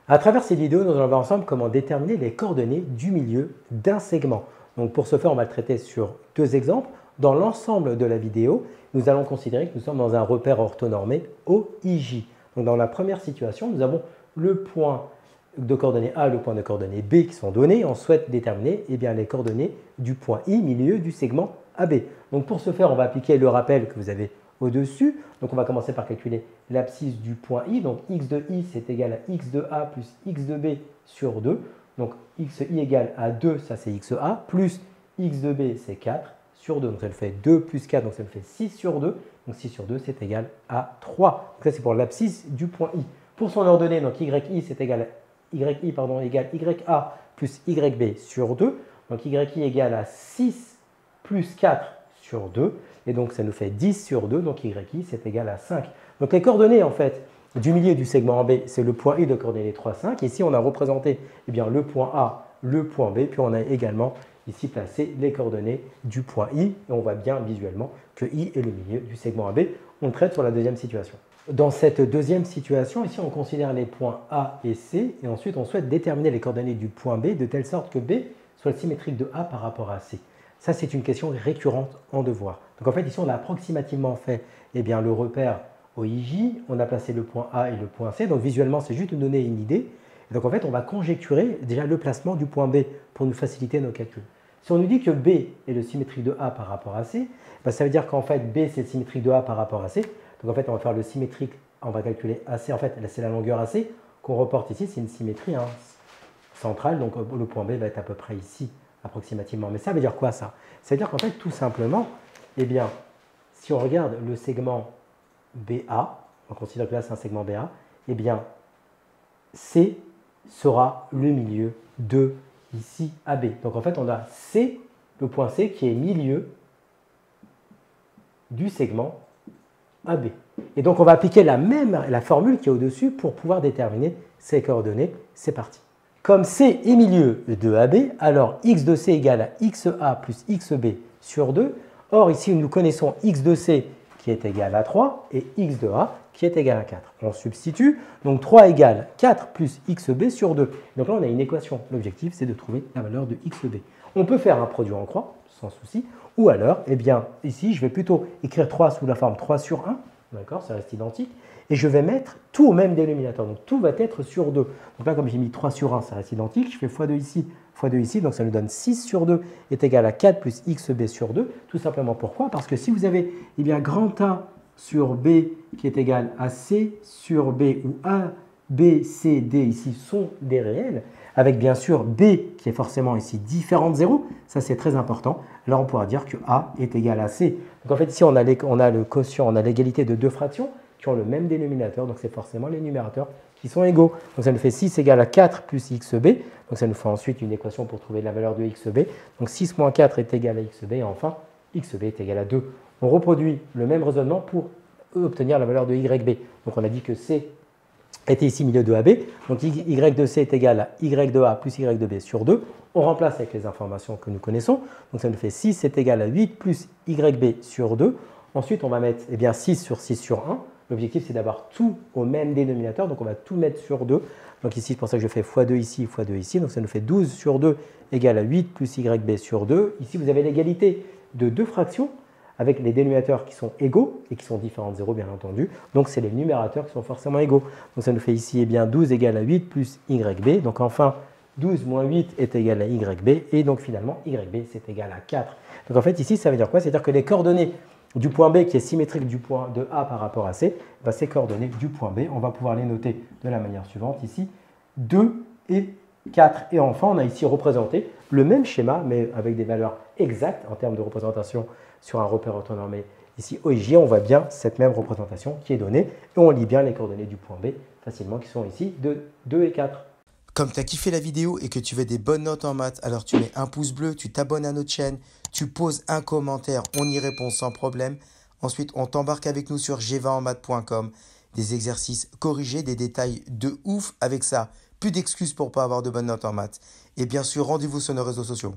À travers cette vidéo, nous allons voir ensemble comment déterminer les coordonnées du milieu d'un segment. Donc pour ce faire, on va le traiter sur deux exemples. Dans l'ensemble de la vidéo, nous allons considérer que nous sommes dans un repère orthonormé OIJ. Donc dans la première situation, nous avons le point de coordonnées A et le point de coordonnées B qui sont donnés. On souhaite déterminer les coordonnées du point I, milieu du segment AB. Donc pour ce faire, on va appliquer le rappel que vous avez au-dessus. Donc on va commencer par calculer l'abscisse du point I. Donc x de I, c'est égal à x de A plus x de B sur 2. Donc xi égale à 2, ça c'est xa, plus x de B, c'est 4 sur 2. Donc ça nous fait 2 plus 4, donc ça nous fait 6 sur 2. Donc 6 sur 2, c'est égal à 3. Donc ça, c'est pour l'abscisse du point I. Pour son ordonnée, donc yi, c'est égal à égale ya plus yb sur 2. Donc yi égale à 6 plus 4 sur 2. Et donc, ça nous fait 10 sur 2. Donc, yi, c'est égal à 5. Donc, les coordonnées, en fait, du milieu du segment B, c'est le point I de coordonnées 3, 5. Ici, on a représenté le point A, le point B. Puis, on a également ici placé les coordonnées du point I. Et on voit bien visuellement que I est le milieu du segment AB. On le traite sur la deuxième situation. Dans cette deuxième situation, ici, on considère les points A et C. Et ensuite, on souhaite déterminer les coordonnées du point B de telle sorte que B soit symétrique de A par rapport à C. Ça, c'est une question récurrente en devoir. Donc, en fait, ici, on a approximativement fait le repère OIJ. On a placé le point A et le point C. Donc, visuellement, c'est juste nous donner une idée. Et donc, en fait, on va conjecturer déjà le placement du point B pour nous faciliter nos calculs. Si on nous dit que B est le symétrique de A par rapport à C, ça veut dire qu'en fait, B, c'est le symétrique de A par rapport à C. Donc, en fait, on va faire le symétrique, on va calculer AC. En fait, c'est la longueur AC qu'on reporte ici. C'est une symétrie centrale. Donc, le point B va être à peu près ici, approximativement. Mais ça veut dire quoi, ça? Ça veut dire qu'en fait, tout simplement, si on regarde le segment BA, on considère que là, c'est un segment BA, C sera le milieu de ici AB. Donc, en fait, on a C, le point C, qui est milieu du segment AB. Et donc, on va appliquer la formule qui est au-dessus pour pouvoir déterminer ces coordonnées. C'est parti. Comme C est milieu de AB, alors x de C égale à xa plus xb sur 2. Or, ici, nous connaissons x de C qui est égal à 3 et x de A qui est égal à 4. On substitue, donc 3 égale 4 plus xb sur 2. Donc là, on a une équation. L'objectif, c'est de trouver la valeur de xb. On peut faire un produit en croix, sans souci, ou alors, ici, je vais plutôt écrire 3 sous la forme 3 sur 1. D'accord, ça reste identique. Et je vais mettre tout au même dénominateur. Donc tout va être sur 2. Donc là, comme j'ai mis 3 sur 1, ça reste identique. Je fais x2 ici, x2 ici. Donc ça nous donne 6 sur 2 est égal à 4 plus xb sur 2. Tout simplement pourquoi? Parce que si vous avez grand A sur B qui est égal à C sur B, où A, B, C, D ici sont des réels, avec bien sûr B qui est forcément ici différent de 0, ça c'est très important, alors on pourra dire que A est égal à C. Donc en fait ici on a le quotient, on a l'égalité de deux fractions qui ont le même dénominateur, donc c'est forcément les numérateurs qui sont égaux. Donc ça nous fait 6 égale à 4 plus xb, donc ça nous fait ensuite une équation pour trouver la valeur de xb. Donc 6 moins 4 est égal à xb et enfin xb est égal à 2. On reproduit le même raisonnement pour obtenir la valeur de yb. Donc on a dit que C était ici milieu de AB, donc y de C est égal à y de A plus y de B sur 2. On remplace avec les informations que nous connaissons, donc ça nous fait 6 est égal à 8 plus yb sur 2. Ensuite, on va mettre 6 sur 6 sur 1. L'objectif, c'est d'avoir tout au même dénominateur, donc on va tout mettre sur 2. Donc ici, c'est pour ça que je fais x2 ici, x2 ici, donc ça nous fait 12 sur 2 égale à 8 plus yb sur 2. Ici, vous avez l'égalité de deux fractions, avec les dénominateurs qui sont égaux et qui sont différents de 0, bien entendu. Donc, c'est les numérateurs qui sont forcément égaux. Donc, ça nous fait ici 12 égale à 8 plus yb. Donc, enfin, 12 moins 8 est égal à yb. Et donc, finalement, yb, c'est égal à 4. Donc, en fait, ici, ça veut dire quoi? C'est-à-dire que les coordonnées du point B qui est symétrique du point de A par rapport à C, ces coordonnées du point B, on va pouvoir les noter de la manière suivante. Ici, 2 et 4. Et enfin, on a ici représenté le même schéma, mais avec des valeurs exactes en termes de représentation sur un repère orthonormé. Ici, OIJ, on voit bien cette même représentation qui est donnée et on lit bien les coordonnées du point B facilement qui sont ici de 2 et 4. Comme tu as kiffé la vidéo et que tu veux des bonnes notes en maths, alors tu mets un pouce bleu, tu t'abonnes à notre chaîne, tu poses un commentaire, on y répond sans problème. Ensuite, on t'embarque avec nous sur g20enmaths.com. Des exercices corrigés, des détails de ouf avec ça. Plus d'excuses pour ne pas avoir de bonnes notes en maths. Et bien sûr, rendez-vous sur nos réseaux sociaux.